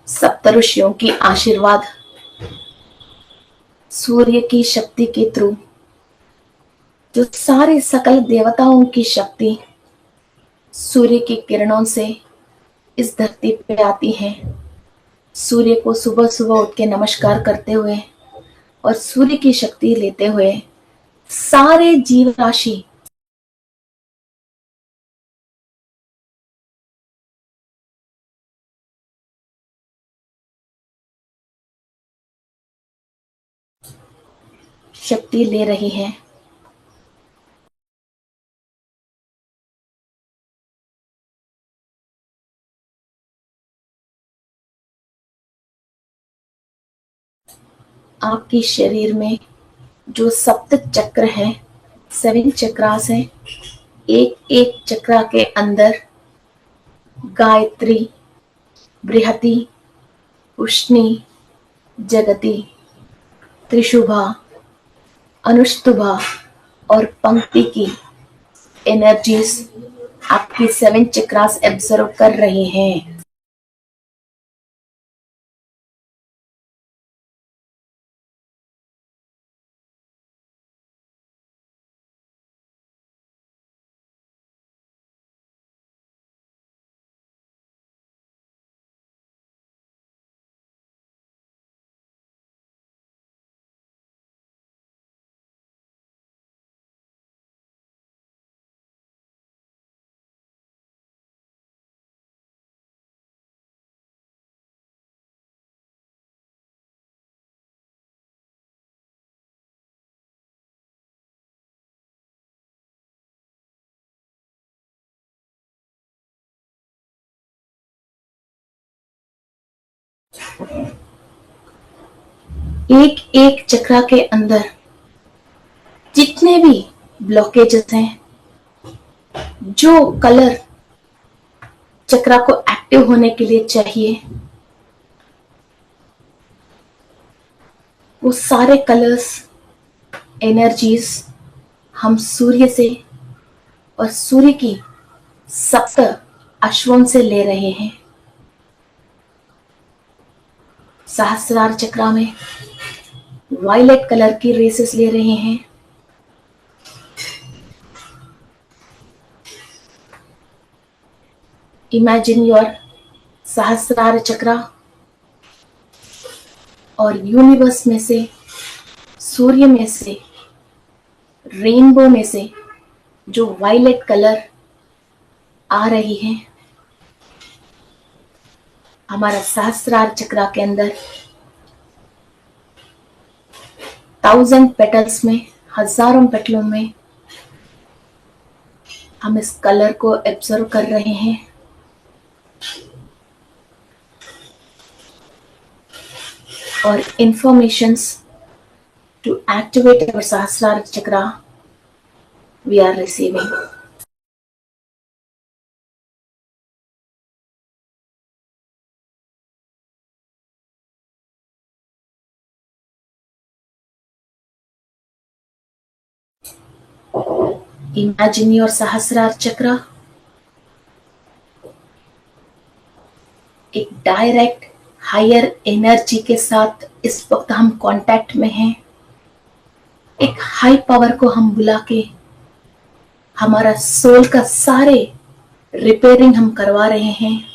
सप्तऋषियों की आशीर्वाद, सूर्य की शक्ति के थ्रू जो सारे सकल देवताओं की शक्ति सूर्य की किरणों से इस धरती पे आती है। सूर्य को सुबह सुबह उठ के नमस्कार करते हुए और सूर्य की शक्ति लेते हुए सारे जीव राशि शक्ति ले रही है। आपके शरीर में जो सप्त चक्र है, 7 चक्रास हैं, एक एक चक्रा के अंदर गायत्री, बृहति, उष्णी, जगति, त्रिशुभा, अनुष्टुभा और पंक्ति की एनर्जीज आपकी 7 चक्रास एब्जॉर्व कर रही हैं। एक एक चक्रा के अंदर जितने भी ब्लॉकेजेस हैं, जो कलर चक्रा को एक्टिव होने के लिए चाहिए, वो सारे कलर्स, एनर्जीज हम सूर्य से और सूर्य की सप्त अश्वों से ले रहे हैं। सहस्रार चक्रा में वायलेट कलर की रेसेस ले रहे हैं। इमेजिन योर सहस्रार चक्रा और यूनिवर्स में से, सूर्य में से, रेनबो में से जो वायलेट कलर आ रही है हमारा सहस्रार चक्रा के अंदर, 1000 पेटल्स में, हजारों पेटलों में हम इस कलर को एब्जॉर्व कर रहे हैं। और informations To activate our Sahasrara chakra, we are receiving. Imagine your Sahasrara chakra एक डायरेक्ट हायर एनर्जी के साथ इस वक्त हम कांटेक्ट में हैं। एक हाई पावर को हम बुला के हमारा सोल का सारे रिपेयरिंग हम करवा रहे हैं।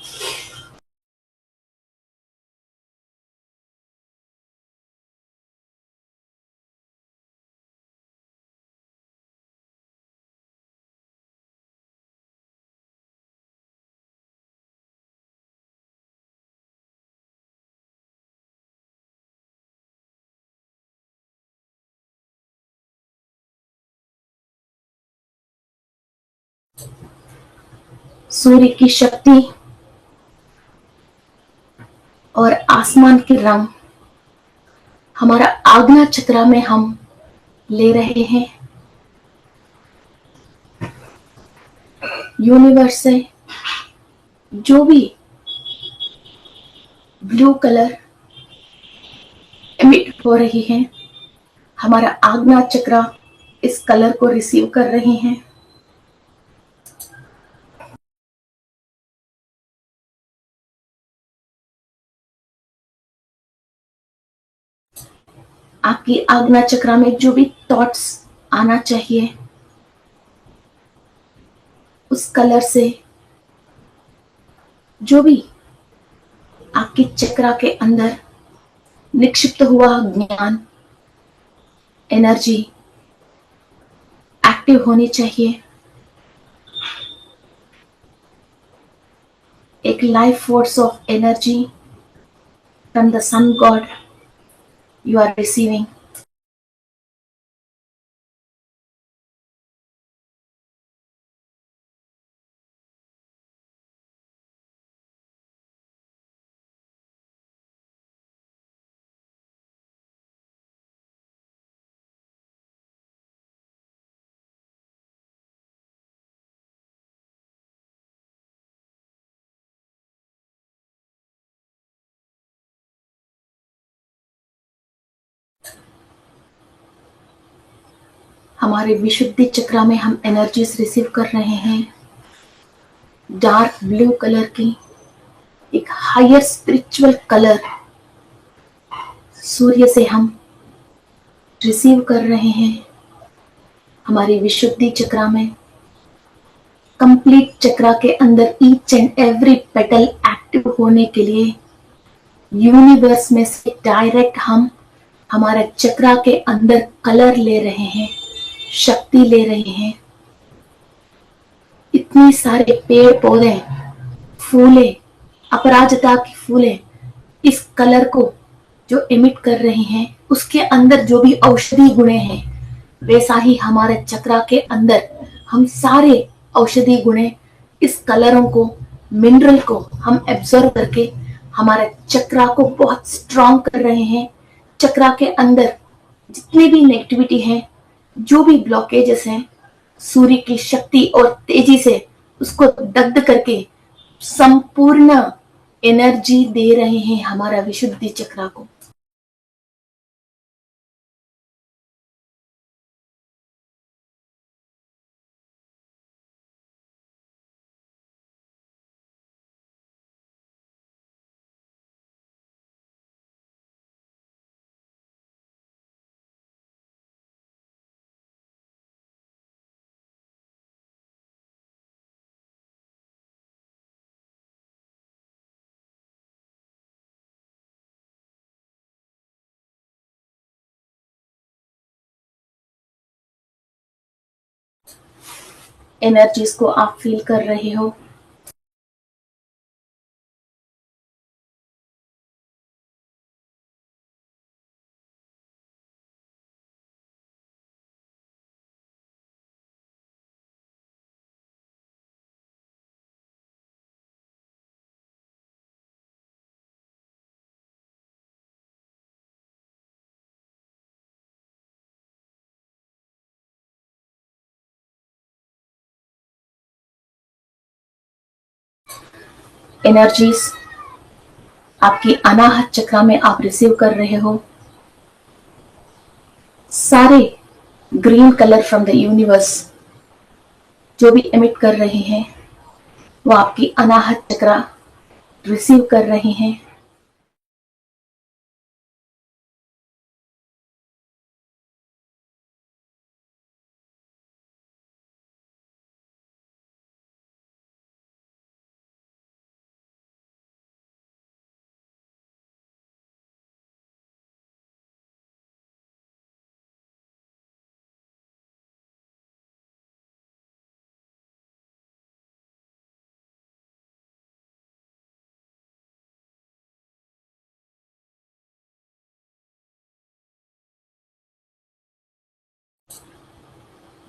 सूर्य की शक्ति और आसमान के रंग हमारा आज्ञा चक्रा में हम ले रहे हैं। यूनिवर्स से जो भी ब्लू कलर एमिट हो रही है, हमारा आज्ञा चक्रा इस कलर को रिसीव कर रहे हैं। आपकी आज्ञा चक्रा में जो भी थॉट्स आना चाहिए उस कलर से जो भी आपके चक्रा के अंदर निक्षिप्त हुआ ज्ञान एनर्जी एक्टिव होनी चाहिए। एक life force of energy from the sun god you are receiving. हमारे विशुद्धि चक्रा में हम एनर्जीज रिसीव कर रहे हैं डार्क ब्लू कलर की। एक हायर स्पिरिचुअल कलर सूर्य से हम रिसीव कर रहे हैं। हमारी विशुद्धि चक्रा में कंप्लीट चक्रा के अंदर each and every petal active होने के लिए यूनिवर्स में से डायरेक्ट हम हमारे चक्रा के अंदर कलर ले रहे हैं, शक्ति ले रहे हैं। इतनी सारे पेड़ पौधे फूले अपराजिता की फूले इस कलर को जो इमिट कर रहे हैं उसके अंदर जो भी औषधि गुण हैं वैसा ही हमारे चक्रा के अंदर हम सारे औषधि गुण इस कलरों को मिनरल को हम एब्जॉर्व करके हमारे चक्रा को बहुत स्ट्रांग कर रहे हैं। चक्रा के अंदर जितनी भी नेगेटिविटी है, जो भी ब्लॉकेजेस हैं, सूर्य की शक्ति और तेजी से उसको दग्ध करके संपूर्ण एनर्जी दे रहे हैं हमारा विशुद्धि चक्रा को। एनर्जीज को आप फील कर रहे हो। एनर्जीज आपकी अनाहत चक्रा में आप रिसीव कर रहे हो। सारे green colour from the universe जो भी एमिट कर रहे हैं वो आपकी अनाहत चक्रा रिसीव कर रहे हैं।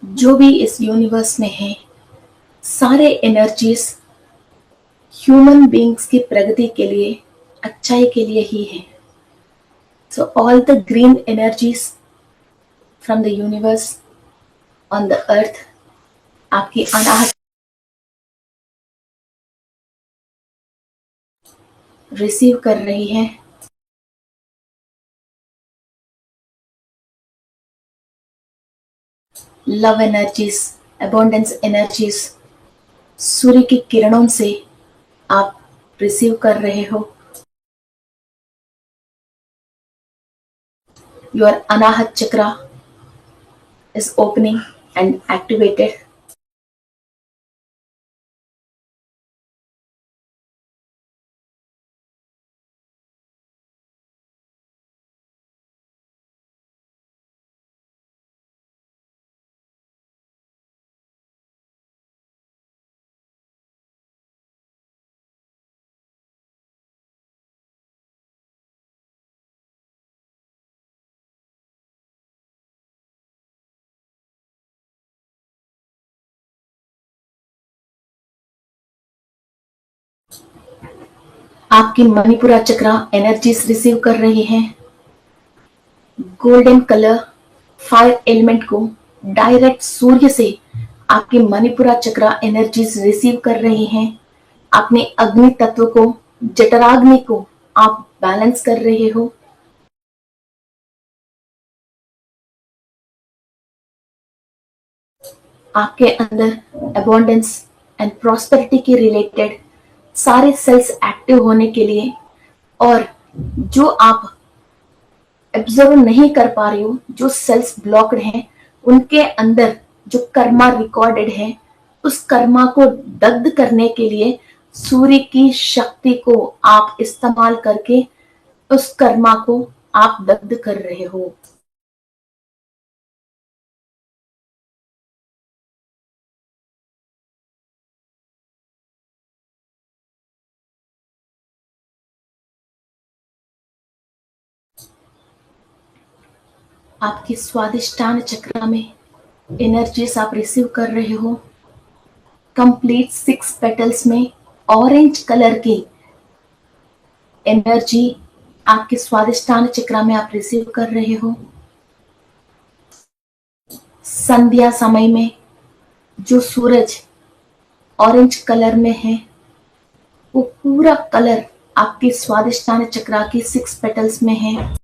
जो भी इस यूनिवर्स में है सारे एनर्जीज ह्यूमन बीइंग्स की प्रगति के लिए, अच्छाई के लिए ही है। So all the green energies from the universe on the earth आपकी अनाहत रिसीव कर रही है। लव एनर्जीज, अबंडेंस एनर्जीज सूर्य की किरणों से आप रिसीव कर रहे हो। Your Anahata chakra is opening and activated. आपकी मणिपुरा चक्रा एनर्जीज रिसीव कर रही हैं। गोल्डन कलर फायर एलिमेंट को डायरेक्ट सूर्य से आपके मणिपुरा चक्रा एनर्जीज रिसीव कर रही हैं। अपने अग्नि तत्व को, जठराग्नि को आप बैलेंस कर रहे हो। आपके अंदर अबंडेंस एंड प्रॉस्पेरिटी के रिलेटेड सारे सेल्स एक्टिव होने के लिए, और जो आप ऑब्जर्व नहीं कर पा रही हो, जो सेल्स ब्लॉक्ड हैं, उनके अंदर जो कर्मा रिकॉर्डेड है, उस कर्मा को दग्ध करने के लिए सूर्य की शक्ति को आप इस्तेमाल करके उस कर्मा को आप दग्ध कर रहे हो। आपकी स्वादिष्टान चक्र में एनर्जीज आप रिसीव कर रहे हो। कंप्लीट 6 पेटल्स में ऑरेंज कलर की एनर्जी आपके स्वादिष्टान चक्र में आप रिसीव कर रहे हो। संध्या समय में जो सूरज ऑरेंज कलर में है, वो पूरा कलर आपके स्वादिष्टान चक्र की 6 पेटल्स में है।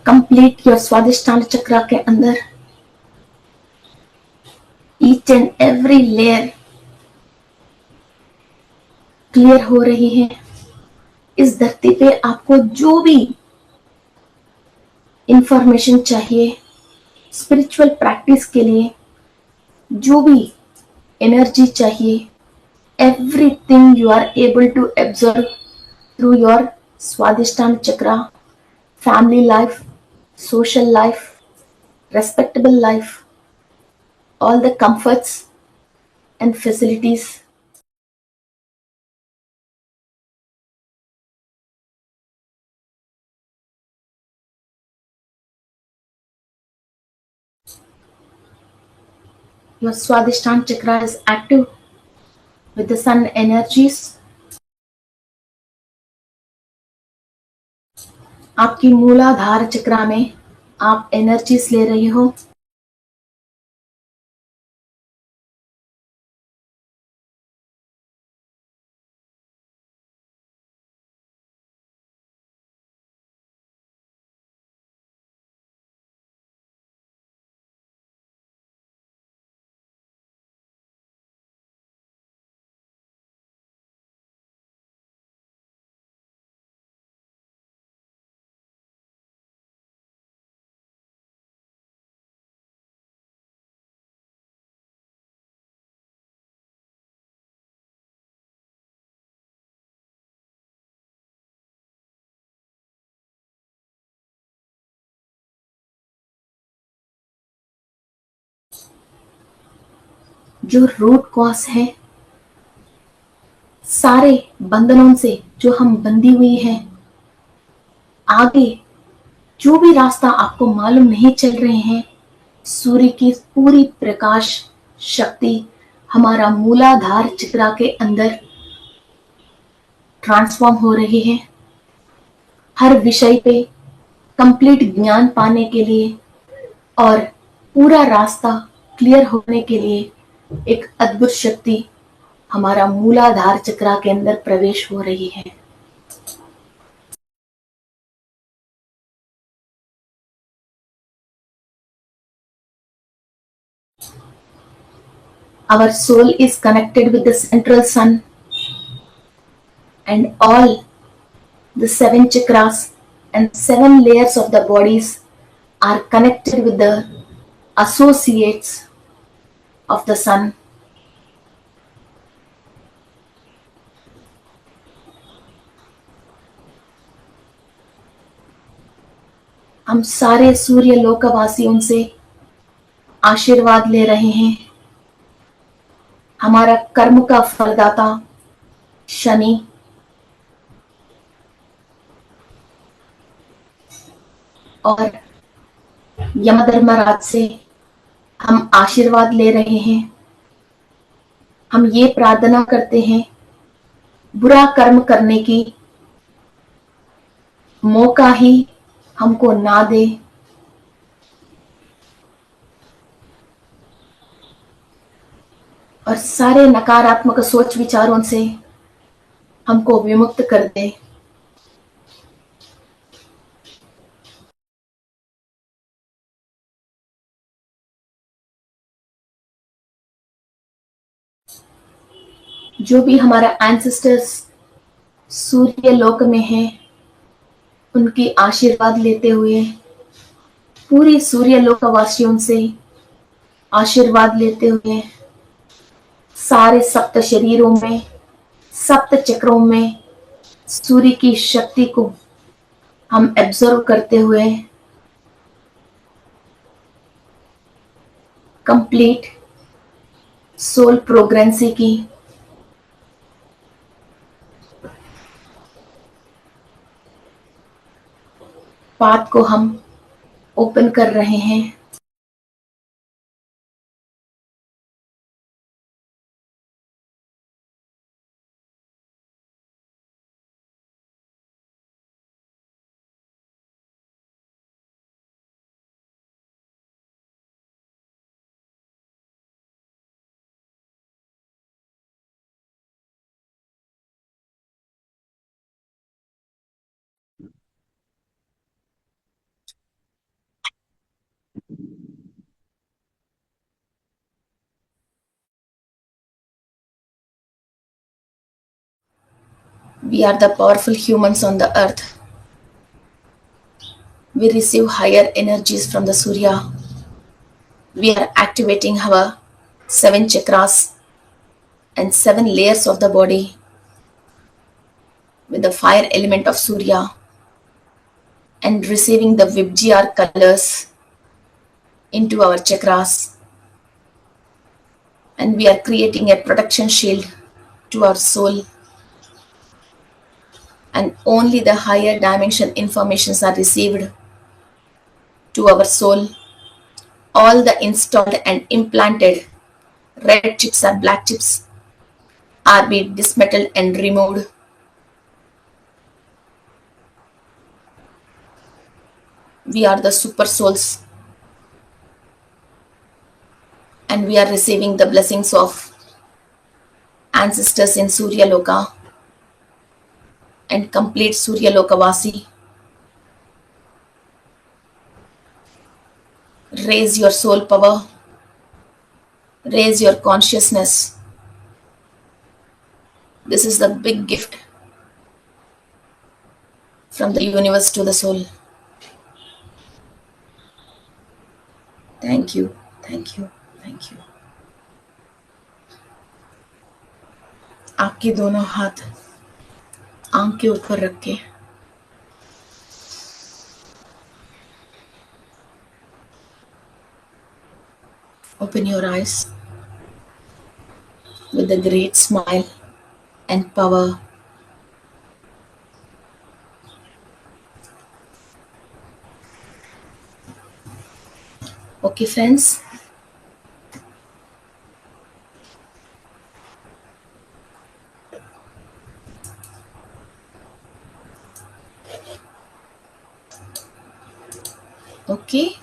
कंप्लीट योर स्वादिष्टान चक्र के अंदर each and every layer clear हो रही है। इस धरती पे आपको जो भी इंफॉर्मेशन चाहिए स्पिरिचुअल प्रैक्टिस के लिए, जो भी एनर्जी चाहिए, everything you are able to observe through your Swadhisthana chakra. Family life, social life, respectable life, all the comforts and facilities Your Swadhisthana chakra is active with the sun energies. आपकी मूलाधार चक्रा में आप energies ले रही हो। जो रूट कॉज है सारे बंधनों से जो हम बंधी हुई हैं, आगे जो भी रास्ता आपको मालूम नहीं चल रहे हैं, सूर्य की पूरी प्रकाश शक्ति हमारा मूलाधार चक्रा के अंदर ट्रांसफॉर्म हो रही है। हर विषय पे कंप्लीट ज्ञान पाने के लिए और पूरा रास्ता क्लियर होने के लिए एक अद्भुत शक्ति हमारा मूलाधार चक्रा के अंदर प्रवेश हो रही है। Our soul is connected with the central sun, and all the 7 chakras and 7 layers of the bodies are connected with the associates of the sun. हम सारे सूर्य लोकवासियों से आशीर्वाद ले रहे हैं। हमारा कर्म का फलदाता शनि और यमधर्मराज से हम आशीर्वाद ले रहे हैं। हम ये प्रार्थना करते हैं बुरा कर्म करने की मौका ही हमको ना दे। और सारे नकारात्मक सोच विचारों से हमको विमुक्त कर दे। जो भी हमारा एंसेस्टर्स सूर्य लोक में हैं, उनकी आशीर्वाद लेते हुए पूरी सूर्य लोकवासियों से आशीर्वाद लेते हुए सारे सप्त शरीरों में, सप्त चक्रों में सूर्य की शक्ति को हम एब्जॉर्व करते हुए कंप्लीट सोल प्रोग्रेंसी की पाथ को हम ओपन कर रहे हैं। We are the powerful humans on the earth. We receive higher energies from the Surya. We are activating our 7 chakras and 7 layers of the body with the fire element of Surya and receiving the Vibgr colors into our chakras. And we are creating a protection shield to our soul. And only the higher dimension informations are received to our soul. All the installed and implanted red chips or black chips are be dismantled and removed. We are the super souls and we are receiving the blessings of ancestors in Surya Loka and complete Surya Lokavasi. Raise your soul power, raise your consciousness. This is the big gift from the universe to the soul. Thank you, thank you, thank you. आपके दोनों हाथ आंख के ऊपर रख के open your eyes with a great smile and power. Okay, friends. Okay,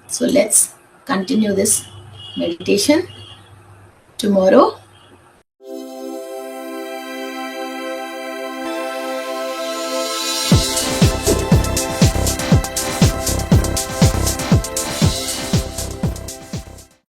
so let's continue this meditation tomorrow.